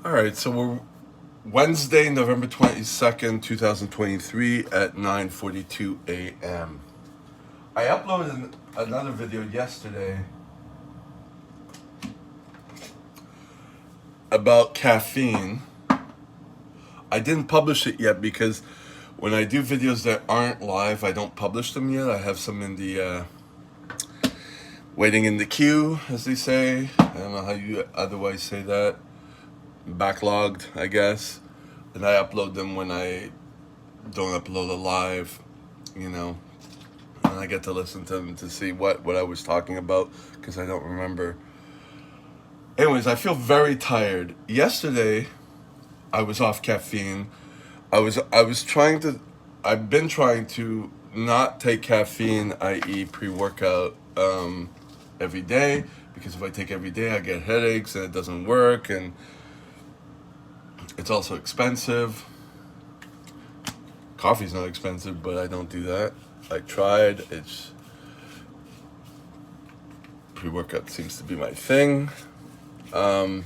All right, so we're Wednesday, November 22nd, 2023 at 9:42 a.m. I uploaded another video yesterday about caffeine. I didn't publish it yet because when I do videos that aren't live, I don't publish them yet. I have some in the waiting in the queue, as they say. I don't know how you otherwise say that. Backlogged, I guess. And I upload them when I don't upload a live, you know. And I get to listen to them to see what I was talking about because I don't remember. Anyways, I feel very tired. Yesterday, I was off caffeine. I was trying to. I've been trying to not take caffeine, i.e., pre-workout, every day because if I take every day, I get headaches and it doesn't work, and it's also expensive. Coffee's not expensive, but I don't do that. I tried. It's pre-workout seems to be my thing. Um,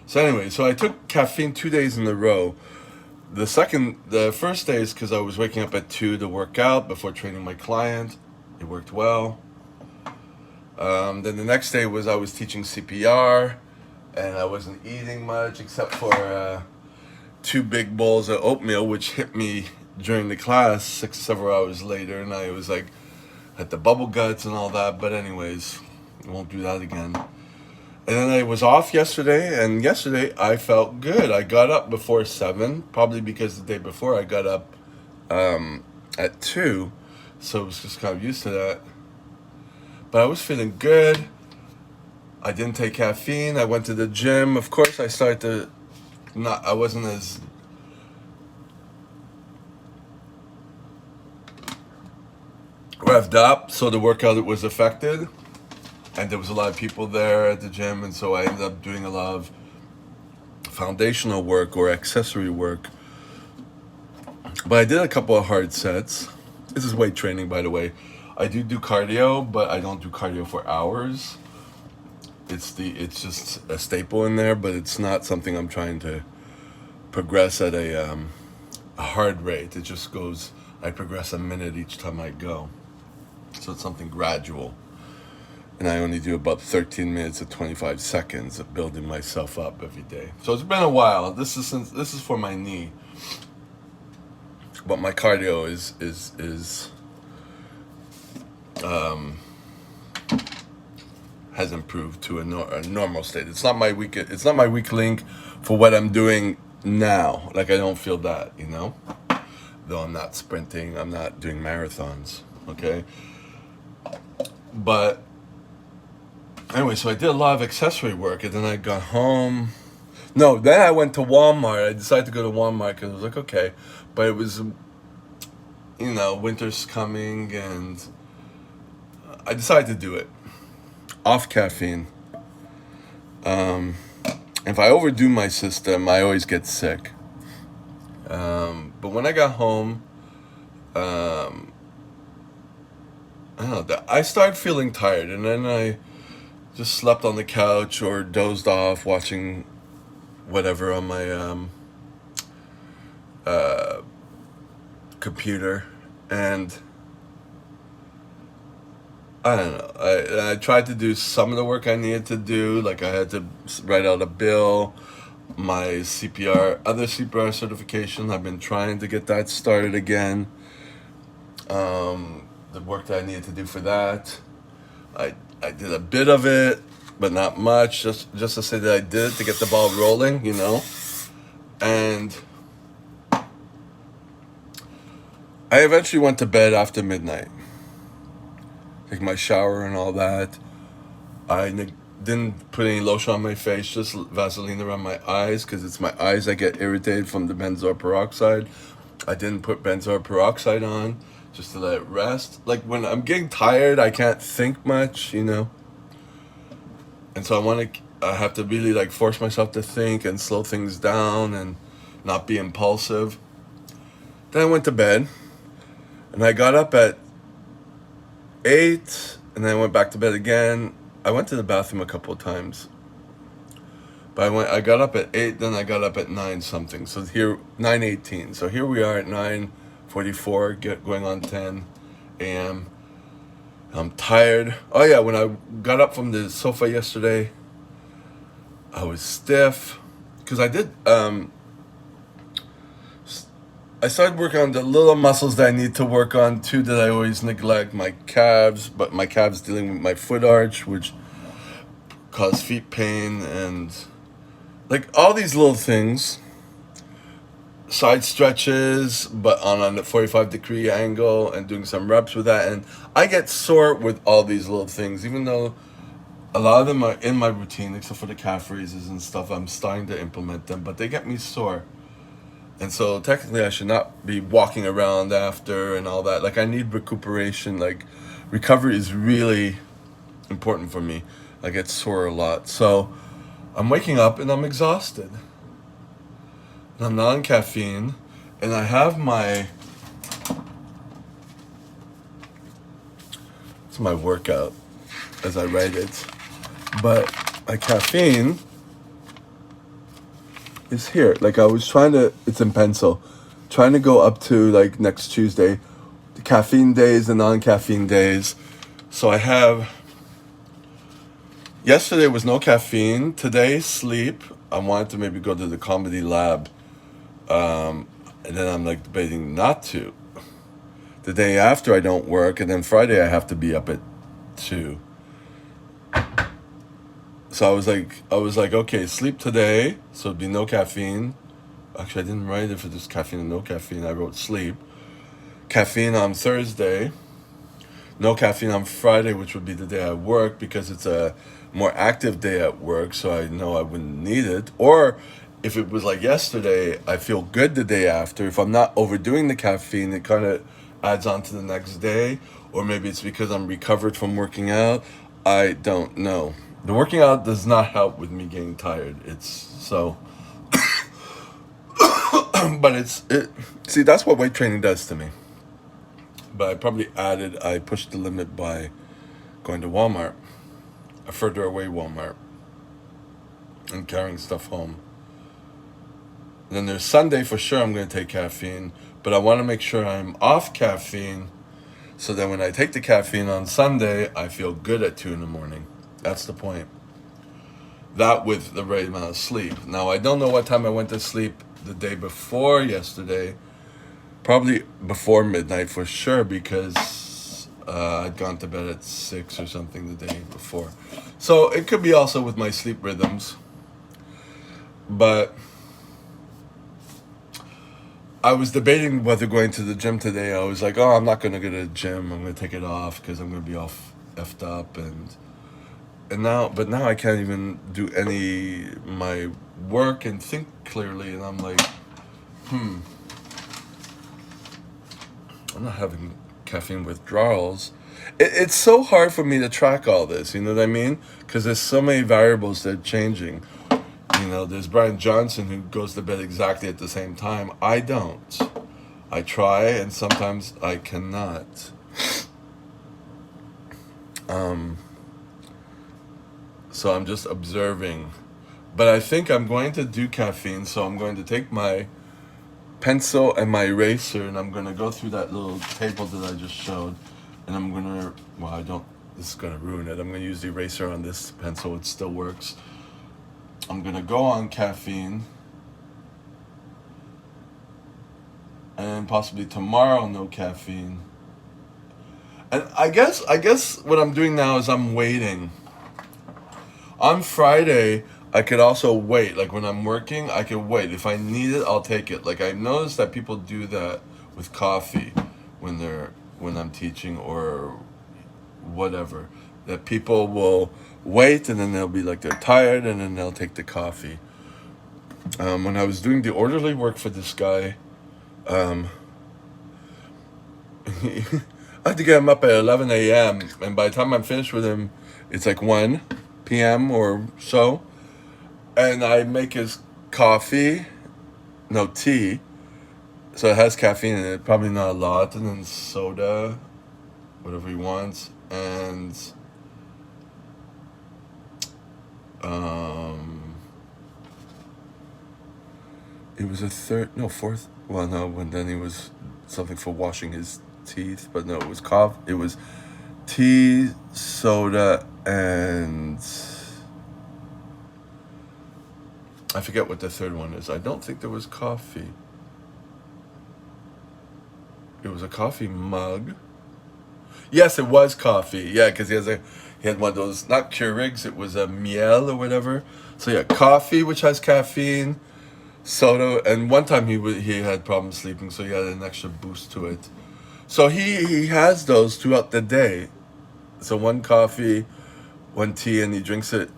so anyway, so I took caffeine 2 days in a row. The first day is because I was waking up at 2 to work out before training my client. It worked well. Then the next day was I was teaching CPR, and I wasn't eating much except for two big bowls of oatmeal, which hit me during the class several hours later, and I was like, had the bubble guts and all that. But anyways, I won't do that again. And then I was off yesterday, and yesterday I felt good. I got up before 7, probably because the day before I got up at 2, so I was just kind of used to that. But I was feeling good. I didn't take caffeine. I went to the gym. Of course, I started to not. I wasn't as revved up, so the workout was affected. And there was a lot of people there at the gym, and so I ended up doing a lot of foundational work or accessory work. But I did a couple of hard sets. This is weight training, by the way. I do cardio, but I don't do cardio for hours. It's just a staple in there, but it's not something I'm trying to progress at a hard rate. It just goes. I progress a minute each time I go, so it's something gradual. And I only do about 13 minutes to 25 seconds of building myself up every day. So it's been a while. This is for my knee, but my cardio is has improved to a normal state. It's not my weak. It's not my weak link for what I'm doing now. Like I don't feel that, you know. Though I'm not sprinting, I'm not doing marathons. Okay, but anyway, so I did a lot of accessory work, and then I got home. No, then I went to Walmart. I decided to go to Walmart because I was like, okay. But it was, winter's coming, and I decided to do it. Off caffeine. If I overdo my system, I always get sick. But when I got home, I don't know, I started feeling tired, and then I just slept on the couch or dozed off watching whatever on my computer, and I don't know. I tried to do some of the work I needed to do, like I had to write out a bill, my other CPR certification. I've been trying to get that started again. The work that I needed to do for that, I did a bit of it, but not much. Just to say that I did it to get the ball rolling, And I eventually went to bed after midnight. Take my shower and all that. Didn't put any lotion on my face, just Vaseline around my eyes because it's my eyes that get irritated from the benzoyl peroxide. I didn't put benzoyl peroxide on just to let it rest. Like when I'm getting tired, I can't think much, And so I have to really like force myself to think and slow things down and not be impulsive. Then I went to bed, and I got up at 8, and then I went back to bed again. I went to the bathroom a couple of times, But I got up at 8, then I got up at 9 something. So here 9:18. So here we are at 9:44, going on 10 a.m. I'm tired. Oh yeah, when I got up from the sofa yesterday, I was stiff because I started working on the little muscles that I need to work on too, that I always neglect, my calves, but my calves dealing with my foot arch, which cause feet pain, and like all these little things, side stretches, but on a 45-degree angle, and doing some reps with that. And I get sore with all these little things, even though a lot of them are in my routine, except for the calf raises and stuff. I'm starting to implement them, but they get me sore. And so technically I should not be walking around after and all that. Like, I need recuperation. Like, recovery is really important for me. I get sore a lot. So I'm waking up and I'm exhausted. And I'm not on caffeine. And I have it's my workout as I write it. But my caffeine is here. Like, I was it's in pencil, trying to go up to like next Tuesday, the caffeine days, the non-caffeine days. So I have, yesterday was no caffeine, today sleep. I wanted to maybe go to the comedy lab, and then I'm like debating not to. The day after I don't work, and then Friday I have to be up at 2. So I was like, okay, sleep today, so it'd be no caffeine. Actually, I didn't write it for this caffeine and no caffeine. I wrote sleep. Caffeine on Thursday. No caffeine on Friday, which would be the day I work, because it's a more active day at work, so I know I wouldn't need it. Or if it was like yesterday, I feel good the day after. If I'm not overdoing the caffeine, it kind of adds on to the next day. Or maybe it's because I'm recovered from working out. I don't know. The working out does not help with me getting tired. It's so, but see, that's what weight training does to me. But I pushed the limit by going to Walmart, a further away Walmart, and carrying stuff home. And then there's Sunday, for sure I'm going to take caffeine, but I want to make sure I'm off caffeine, so that when I take the caffeine on Sunday, I feel good at 2 in the morning. That's the point. That with the right amount of sleep. Now, I don't know what time I went to sleep the day before yesterday. Probably before midnight for sure, because I'd gone to bed at 6 or something the day before. So it could be also with my sleep rhythms. But I was debating whether going to the gym today. I was like, oh, I'm not going to go to the gym. I'm going to take it off because I'm going to be all effed up. But now I can't even do my work and think clearly. And I'm like, I'm not having caffeine withdrawals. It's so hard for me to track all this, you know what I mean? Because there's so many variables that are changing. You know, there's Brian Johnson who goes to bed exactly at the same time. I don't. I try, and sometimes I cannot. So I'm just observing. But I think I'm going to do caffeine, so I'm going to take my pencil and my eraser, and I'm going to go through that little table that I just showed, and I'm going to, this is going to ruin it. I'm going to use the eraser on this pencil. It still works. I'm going to go on caffeine, and possibly tomorrow no caffeine. And I guess what I'm doing now is I'm waiting. On Friday, I could also wait. Like, when I'm working, I can wait. If I need it, I'll take it. Like, I've noticed that people do that with coffee when I'm teaching or whatever. That people will wait, and then they'll be like, they're tired, and then they'll take the coffee. When I was doing the orderly work for this guy, I had to get him up at 11 a.m. And by the time I'm finished with him, it's like 1 p.m. or so. And I make his tea. So it has caffeine in it, probably not a lot. And then soda, whatever he wants. And It was a third, no, fourth. Well, no, when then it was something for washing his teeth, but no, it was coffee. It was tea, soda, and I forget what the third one is. I don't think there was coffee. It was a coffee mug. Yes, it was coffee. Yeah, because he had one of those, not Keurigs. It was a miel or whatever. So yeah, coffee, which has caffeine, soda, and one time he had problems sleeping, so he had an extra boost to it. So he has those throughout the day. So one coffee, one tea, and he drinks it,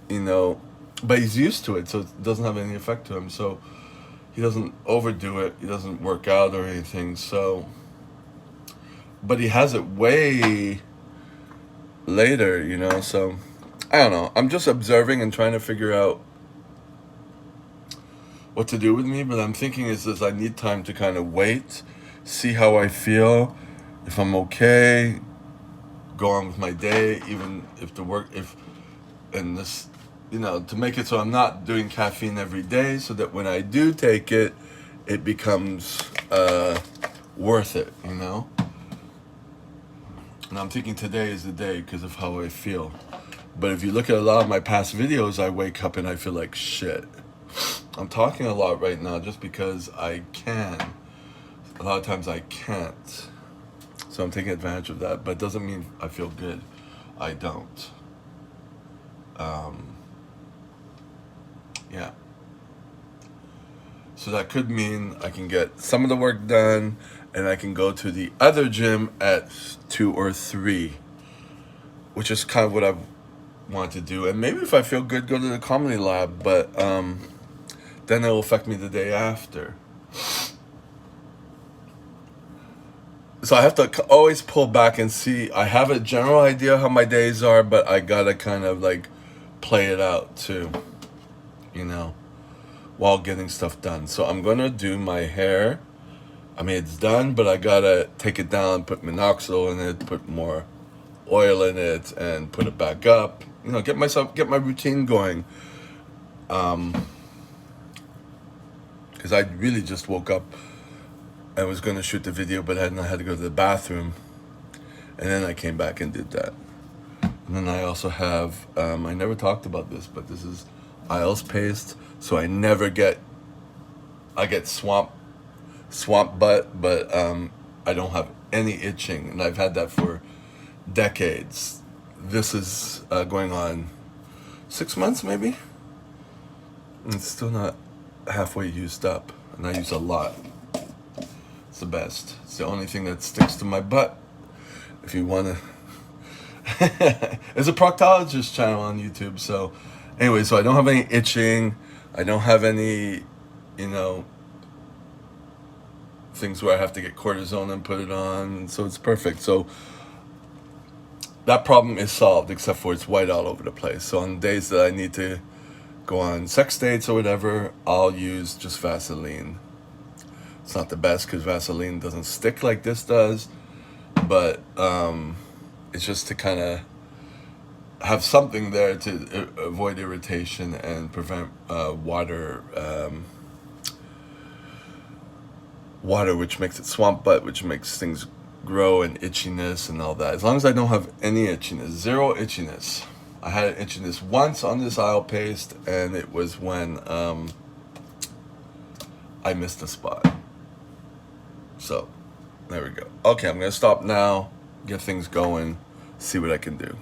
but he's used to it, so it doesn't have any effect to him. So he doesn't overdo it. He doesn't work out or anything. So, but he has it way later. So I don't know. I'm just observing and trying to figure out what to do with me. But I'm thinking is I need time to kind of wait, see how I feel, if I'm okay, go on with my day, even if and this, to make it so I'm not doing caffeine every day, so that when I do take it, it becomes worth it, And I'm thinking today is the day because of how I feel. But if you look at a lot of my past videos, I wake up and I feel like shit. I'm talking a lot right now just because I can. A lot of times I can't. So I'm taking advantage of that, but it doesn't mean I feel good. I don't. Yeah. So that could mean I can get some of the work done and I can go to the other gym at 2 or 3, which is kind of what I want to do. And maybe if I feel good, go to the comedy lab, but then it'll affect me the day after. So I have to always pull back and see. I have a general idea how my days are, but I gotta kind of like play it out too, while getting stuff done. So I'm gonna do my hair. I mean, it's done, but I gotta take it down, put minoxidil in it, put more oil in it, and put it back up. Get my routine going. Because I really just woke up. I was going to shoot the video, but I had to go to the bathroom. And then I came back and did that. And then I also have, I never talked about this, but this is Isles paste. So I get swamp butt, but I don't have any itching. And I've had that for decades. This is going on 6 months maybe. And it's still not halfway used up. And I use a lot. It's the best. It's the only thing that sticks to my butt. If you want to. There's a proctologist channel on YouTube. So anyway, so I don't have any itching. I don't have any, things where I have to get cortisone and put it on. So it's perfect. So that problem is solved, except for it's white all over the place. So on days that I need to go on sex dates or whatever, I'll use just Vaseline. It's not the best because Vaseline doesn't stick like this does, but it's just to kind of have something there to avoid irritation and prevent water, which makes it swamp butt, which makes things grow and itchiness and all that. As long as I don't have any itchiness, zero itchiness. I had itchiness once on this Isle paste, and it was when I missed a spot. So, there we go. Okay, I'm going to stop now, get things going, see what I can do.